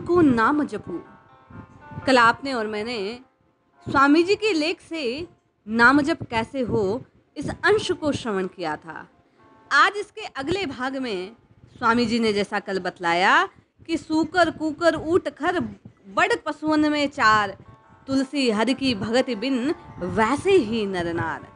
को नाम जपू। कल आपने और मैंने स्वामी जी के लेख से नाम जप कैसे हो इस अंश को श्रवण किया था। आज इसके अगले भाग में स्वामी जी ने जैसा कल बतलाया कि सूकर कूकर ऊट खर बड़ पशुअन में चार, तुलसी हरि की भगत बिन वैसे ही नर नार।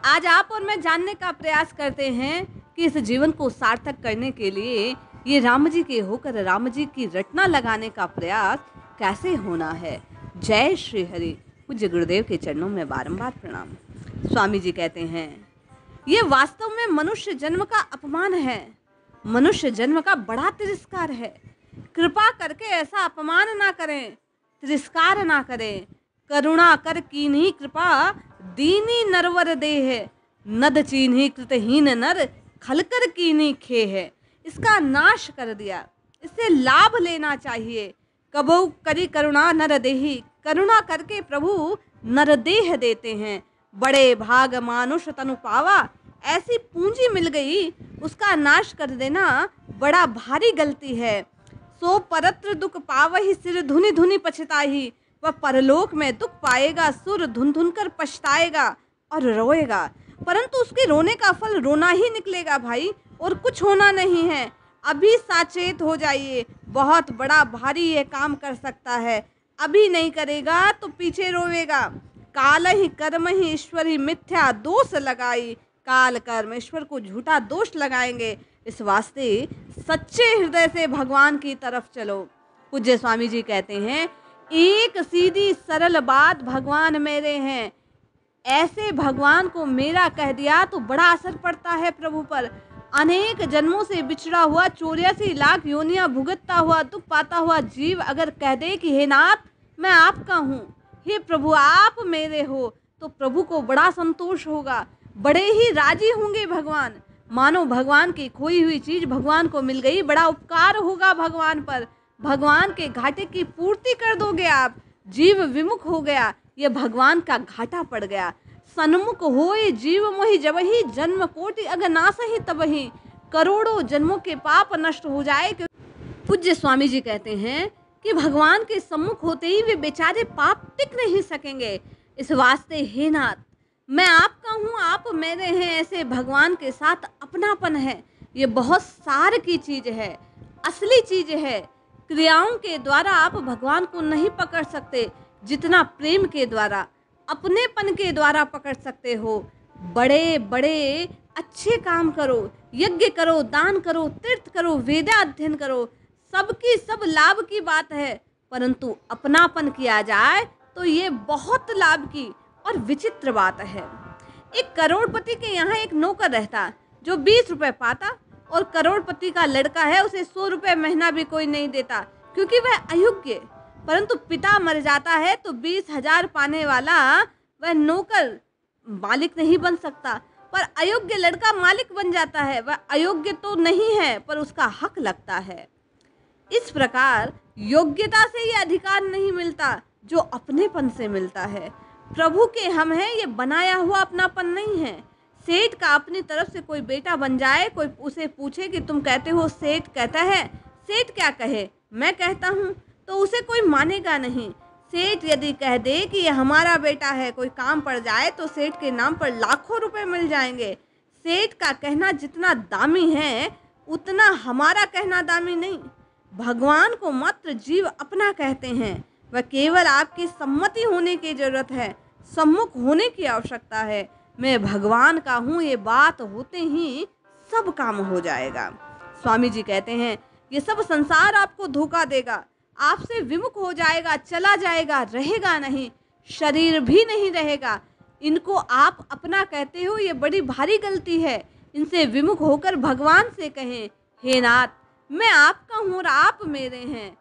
आज आप और मैं जानने का प्रयास करते हैं कि इस जीवन को सार्थक करने के लिए ये राम जी के होकर राम जी की रटना लगाने का प्रयास कैसे होना है। जय श्री हरि। पूज्य गुरुदेव के चरणों में बारंबार प्रणाम। स्वामी जी कहते हैं ये वास्तव में मनुष्य जन्म का अपमान है, मनुष्य जन्म का बड़ा तिरस्कार है। कृपा करके ऐसा अपमान ना करें, तिरस्कार ना करें। करुणा कर कीन्ही कृपा दीनी नरवर देह, नद चीन्ही कृतहीन नर खलकर कीन्ही खे है। इसका नाश कर दिया, इससे लाभ लेना चाहिए। कबहू करी करुणा नर देही, करुणा करके प्रभु नरदेह देते हैं। बड़े भाग मानुष तनु पावा, ऐसी पूंजी मिल गई उसका नाश कर देना बड़ा भारी गलती है। सो परत्र दुख पावही सिर धुनि धुनि पछताही, वह परलोक में दुख पाएगा सुर धुन धुन कर पछताएगा और रोएगा, परंतु उसके रोने का फल रोना ही निकलेगा भाई, और कुछ होना नहीं है। अभी साचेत हो जाइए, बहुत बड़ा भारी ये काम कर सकता है। अभी नहीं करेगा तो पीछे रोएगा। काल ही कर्म ही ईश्वर ही मिथ्या दोष लगाई, काल कर्म ईश्वर को झूठा दोष लगाएंगे। इस वास्ते सच्चे हृदय से भगवान की तरफ चलो। पूज्य स्वामी जी कहते हैं एक सीधी सरल बात भगवान मेरे हैं। ऐसे भगवान को मेरा कह दिया तो बड़ा असर पड़ता है प्रभु पर। अनेक जन्मों से बिछड़ा हुआ 84 लाख योनियां भुगतता हुआ दुख पाता हुआ जीव अगर कह दे कि हे नाथ मैं आपका हूँ, हे प्रभु आप मेरे हो, तो प्रभु को बड़ा संतोष होगा, बड़े ही राजी होंगे भगवान। मानो भगवान की खोई हुई चीज भगवान को मिल गई, बड़ा उपकार होगा भगवान पर। भगवान के घाटे की पूर्ति कर दोगे आप। जीव विमुख हो गया, ये भगवान का घाटा पड़ गया। सन्मुख होए जीव मोहि जबहि, जन्म कोटि अगर नासहि तबहि, करोड़ों जन्मों के पाप नष्ट हो जाए। पूज्य स्वामी जी कहते हैं कि भगवान के सम्मुख होते ही वे बेचारे पाप टिक नहीं सकेंगे। इस वास्ते हे नाथ मैं आपका हूँ, आप मेरे हैं, ऐसे भगवान के साथ अपनापन है। ये बहुत सार की चीज है, असली चीज है। क्रियाओं के द्वारा आप भगवान को नहीं पकड़ सकते जितना प्रेम के द्वारा, अपनेपन के द्वारा पकड़ सकते हो। बड़े बड़े अच्छे काम करो, यज्ञ करो, दान करो, तीर्थ करो, वेदाध्ययन करो, सबकी सब लाभ की बात है, परंतु अपनापन किया जाए तो ये बहुत लाभ की और विचित्र बात है। एक करोड़पति के यहाँ एक नौकर रहता जो 20 रुपए पाता, और करोड़पति का लड़का है उसे 100 रुपए महीना भी कोई नहीं देता क्योंकि वह अयोग्य। परंतु पिता मर जाता है तो 20,000 पाने वाला वह नौकर मालिक नहीं बन सकता, पर अयोग्य लड़का मालिक बन जाता है। वह अयोग्य तो नहीं है पर उसका हक लगता है। इस प्रकार योग्यता से ये अधिकार नहीं मिलता जो अपनेपन से मिलता है। प्रभु के हम हैं, ये बनाया हुआ अपनापन नहीं है। सेठ का अपनी तरफ से कोई बेटा बन जाए, कोई उसे पूछे कि तुम कहते हो सेठ कहता है, सेठ क्या कहे मैं कहता हूँ, तो उसे कोई मानेगा नहीं। सेठ यदि कह दे कि ये हमारा बेटा है, कोई काम पड़ जाए तो सेठ के नाम पर लाखों रुपए मिल जाएंगे। सेठ का कहना जितना दामी है उतना हमारा कहना दामी नहीं। भगवान को मात्र जीव अपना कहते हैं। वह केवल आपकी सम्मति होने की जरूरत है, सम्मुख होने की आवश्यकता है। मैं भगवान का हूँ ये बात होते ही सब काम हो जाएगा। स्वामी जी कहते हैं ये सब संसार आपको धोखा देगा, आपसे विमुख हो जाएगा, चला जाएगा, रहेगा नहीं, शरीर भी नहीं रहेगा। इनको आप अपना कहते हो, ये बड़ी भारी गलती है। इनसे विमुख होकर भगवान से कहें हे नाथ मैं आपका हूँ और आप मेरे हैं।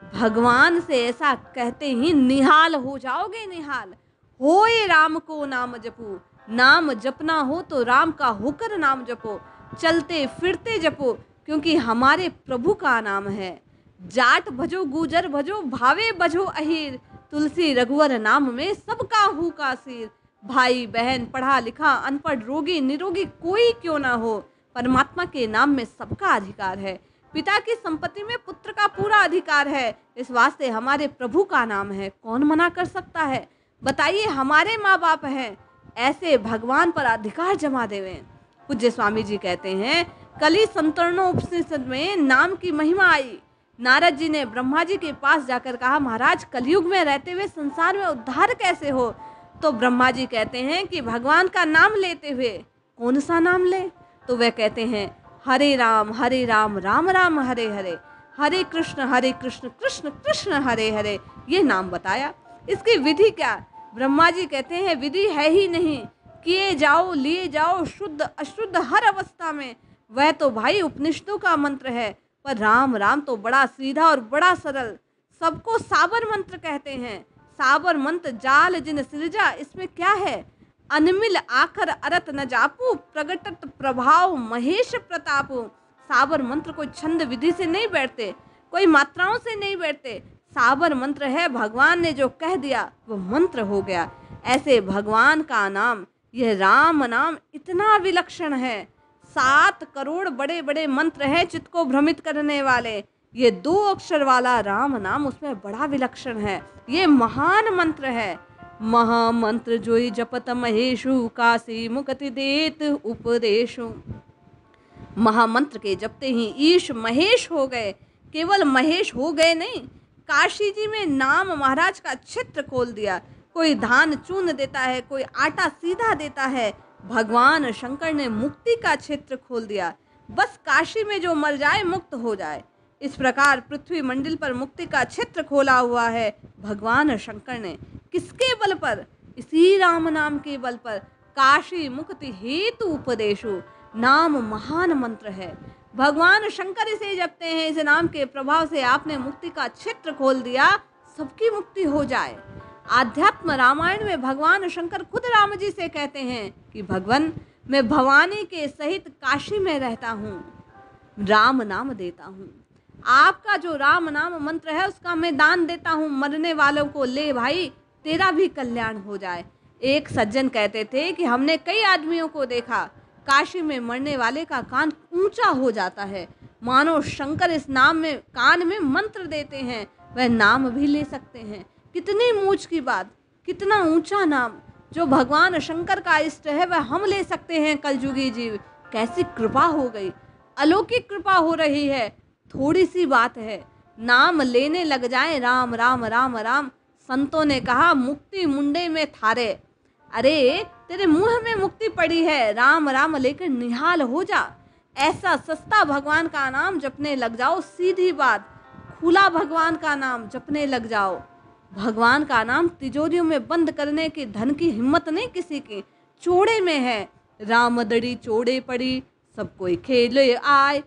भगवान से ऐसा कहते ही निहाल हो जाओगे, निहाल। होए राम को नाम जपो, नाम जपना हो तो राम का होकर नाम जपो, चलते फिरते जपो, क्योंकि हमारे प्रभु का नाम है। जाट भजो गुजर भजो, भावे भजो अहीर, तुलसी रघुवर नाम में सबका हूँ का सिर। भाई बहन पढ़ा लिखा अनपढ़ रोगी निरोगी कोई क्यों ना हो, परमात्मा के नाम में सबका अधिकार है। पिता की संपत्ति में पुत्र का पूरा अधिकार है, इस वास्ते हमारे प्रभु का नाम है, कौन मना कर सकता है? बताइए, हमारे माँ बाप हैं, ऐसे भगवान पर अधिकार जमा देवे। पूज्य स्वामी जी कहते हैं, कली संतरणोपनिषद में नाम की महिमा आई। नारद जी ने ब्रह्मा जी के पास जाकर कहा, महाराज कलयुग में रहते हुए संसार में उद्धार कैसे हो? तो ब्रह्मा जी कहते हैं कि भगवान का नाम लेते हुए। कौन सा नाम ले? तो वह कहते हैं, हरे राम राम राम हरे हरे, हरे कृष्ण कृष्ण कृष्ण हरे हरे। ये नाम बताया। इसकी विधि क्या? ब्रह्मा जी कहते हैं, विधि है ही नहीं, किए जाओ लिए जाओ शुद्ध अशुद्ध हर अवस्था में। वह तो भाई उपनिषदों का मंत्र है, पर राम राम तो बड़ा सीधा और बड़ा सरल, सबको साबर मंत्र कहते हैं। साबर मंत्र जाल जिन सृजा, इसमें क्या है? अनमिल आखर अरत न जापू, प्रगटत प्रभाव महेश प्रतापू। साबर मंत्र कोई छंद विधि से नहीं बैठते, कोई मात्राओं से नहीं बैठते। साबर मंत्र है, भगवान ने जो कह दिया वो मंत्र हो गया। ऐसे भगवान का नाम, यह राम नाम इतना विलक्षण है। 7 करोड़ बड़े बड़े मंत्र हैं चित्त को भ्रमित करने वाले, ये 2 अक्षर वाला राम नाम उसमें बड़ा विलक्षण है। ये महान मंत्र है। महामंत्र जोई जपत महेशु, काशी मुक्ति देत उपदेशु। महामंत्र के जपते ही ईश महेश हो गए। केवल महेश हो गए नहीं, काशी जी में नाम महाराज का क्षेत्र खोल दिया। कोई धान चून देता है, कोई आटा सीधा देता है। भगवान शंकर ने मुक्ति का क्षेत्र खोल दिया। बस काशी में जो मर जाए मुक्त हो जाए। इस प्रकार पृथ्वी मंडल पर मुक्ति का क्षेत्र खोला हुआ है भगवान शंकर ने। किसके बल पर? इसी राम नाम के बल पर। काशी मुक्ति हेतु उपदेशु, नाम महान मंत्र है। भगवान शंकर इसे जपते हैं। इस नाम के प्रभाव से आपने मुक्ति का क्षेत्र खोल दिया, सबकी मुक्ति हो जाए। आध्यात्म रामायण में भगवान शंकर खुद राम जी से कहते हैं कि भगवान, मैं भवानी के सहित काशी में रहता हूँ, राम नाम देता हूँ। आपका जो राम नाम मंत्र है उसका मैं दान देता हूँ मरने वालों को, ले भाई तेरा भी कल्याण हो जाए। एक सज्जन कहते थे कि हमने कई आदमियों को देखा, काशी में मरने वाले का कान ऊंचा हो जाता है, मानो शंकर इस नाम में कान में मंत्र देते हैं, वह नाम भी ले सकते हैं। कितनी मूछ की बात, कितना ऊंचा नाम। जो भगवान शंकर का इष्ट है वह हम ले सकते हैं कलयुगी जीव। कैसी कृपा हो गई, अलौकिक कृपा हो रही है। थोड़ी सी बात है, नाम लेने लग जाए राम राम राम राम। संतों ने कहा मुक्ति मुंडे में थारे, अरे तेरे मुंह में मुक्ति पड़ी है, राम राम लेकर निहाल हो जा। ऐसा सस्ता भगवान का नाम जपने लग जाओ, सीधी बात, खुला भगवान का नाम जपने लग जाओ। भगवान का नाम तिजोरियों में बंद करने की धन की हिम्मत नहीं किसी की, चोड़े में है। राम दड़ी चोड़े पड़ी, सब कोई खेले आए,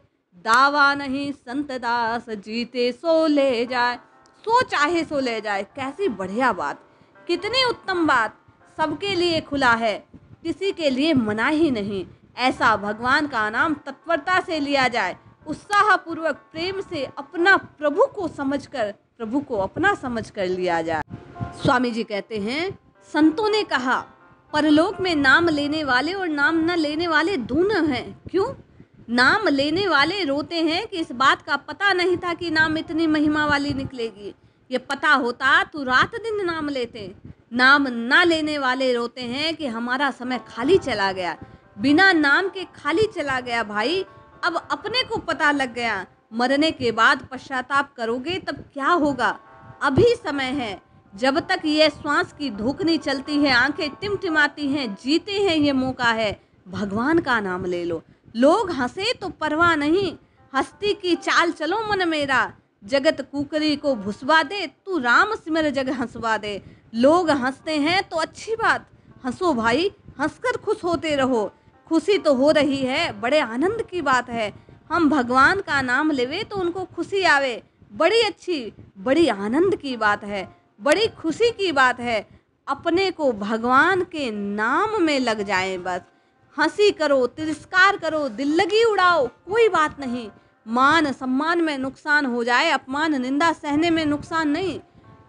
दावा नहीं संत दास, जीते सो ले जाए, सो चाहे सो ले जाए। कैसी बढ़िया बात, कितनी उत्तम बात। सबके लिए खुला है, किसी के लिए मना ही नहीं। ऐसा भगवान का नाम तत्परता से लिया जाए, उत्साह पूर्वक प्रेम से अपना प्रभु को समझकर, प्रभु को अपना समझकर लिया जाए। स्वामी जी कहते हैं, संतों ने कहा परलोक में नाम लेने वाले और नाम न लेने वाले दोनों हैं। क्यों? नाम लेने वाले रोते हैं कि इस बात का पता नहीं था कि नाम इतनी महिमा वाली निकलेगी, ये पता होता तो रात दिन नाम लेते। नाम ना लेने वाले रोते हैं कि हमारा समय खाली चला गया, बिना नाम के खाली चला गया। भाई अब अपने को पता लग गया, मरने के बाद पश्चाताप करोगे तब क्या होगा। अभी समय है, जब तक ये श्वास की धुकनी चलती है, आंखें टिमटिमाती हैं, जीते हैं, ये मौका है, भगवान का नाम ले लो। लोग हंसे तो परवाह नहीं, हस्ती की चाल चलो मन मेरा, जगत कुकरी को भुसवा दे, तू राम सिमर जग हंसवा दे। लोग हंसते हैं तो अच्छी बात, हंसो भाई, हंसकर खुश होते रहो। खुशी तो हो रही है, बड़े आनंद की बात है। हम भगवान का नाम लेवे तो उनको खुशी आवे, बड़ी अच्छी, बड़ी आनंद की बात है, बड़ी खुशी की बात है। अपने को भगवान के नाम में लग जाए बस। हंसी करो, तिरस्कार करो, दिल लगी उड़ाओ, कोई बात नहीं। मान सम्मान में नुकसान हो जाए, अपमान निंदा सहने में नुकसान नहीं,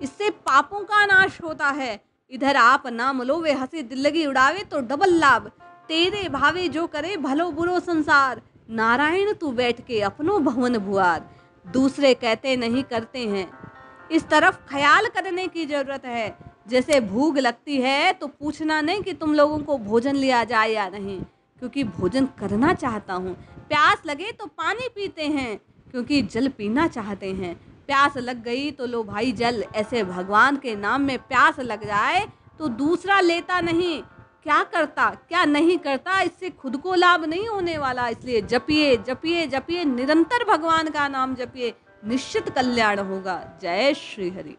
इससे पापों का नाश होता है। इधर आप नाम लो, वे हंसी दिल लगी उड़ावे तो डबल लाभ। तेरे भावे जो करे भलो बुरो संसार, नारायण तू बैठ के अपनों भवन भुआर, दूसरे कहते नहीं करते हैं। इस तरफ ख्याल करने की ज़रूरत है। जैसे भूख लगती है तो पूछना नहीं कि तुम लोगों को भोजन लिया जाए या नहीं, क्योंकि भोजन करना चाहता हूँ। प्यास लगे तो पानी पीते हैं, क्योंकि जल पीना चाहते हैं। प्यास लग गई तो लो भाई जल। ऐसे भगवान के नाम में प्यास लग जाए तो दूसरा लेता नहीं, क्या करता क्या नहीं करता, इससे खुद को लाभ नहीं होने वाला। इसलिए जपिए जपिए जपिए, निरंतर भगवान का नाम जपिए, निश्चित कल्याण होगा। जय श्री हरि।